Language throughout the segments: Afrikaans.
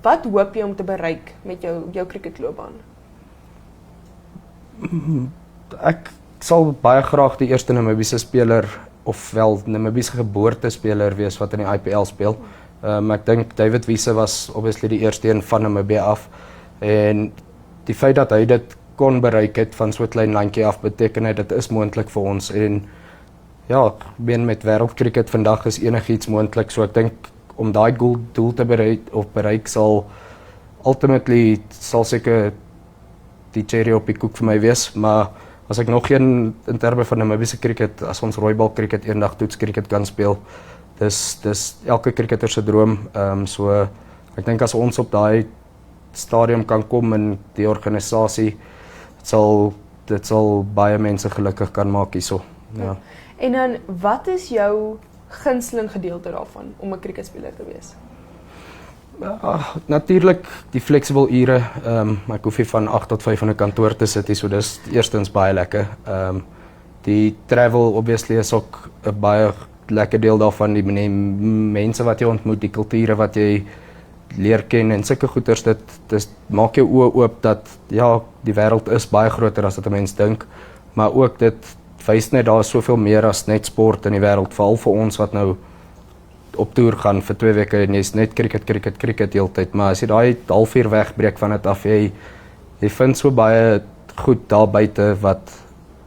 wat hoop jy om te bereik met jou cricketloopbaan? Ek sal baie graag die eerste Namibiese speler ofwel Namibiese geboortespeler wees wat in die IPL speel. Ek dink David Wiese was obviously die eerste een van Namibië af en die feit dat hy dit kon bereik het van so 'n klein landjie af beteken dit is moontlik vir ons en ja, met wêreldkriket vandag is enigiets moontlik, so ek dink om daai doel te bereik sal ultimately sal seker die cherry op die koek vir my wees, maar as ek nog een in terme van Namibiese cricket, as ons rooibal cricket eendag toetskriket kan speel, dis elke cricketer se droom, so ek dink as ons op daai stadium kan kom in die organisasie, dit sal baie mense gelukkig kan maak hierso. Ja. En dan, wat is jou gunsteling gedeelte daarvan om 'n cricketspeler te wees? Natuurlik die flexible ure. Ek hoef nie van 8 tot 5 in 'n kantoor te sit nie, so dis eerstens baie lekker. Die travel obviously is ook 'n baie lekker deel daarvan, die mense wat jy ontmoet, die kulture wat jy leer ken en sulke goeters, dit maak jou oë oop dat ja, die wêreld is baie groter as wat 'n mens dink, maar ook dit wys net daar is soveel meer as net sport in die wêreld, veral vir ons wat nou op toer gaan vir 2 weke en jy's net cricket heeltyd, maar as jy daai halfuur wegbreek van dit af, jy vind so baie goed daar buite wat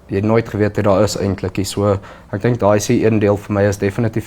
jy nooit geweet het daar is eintlik. So ek dink daai is een deel vir my is definitief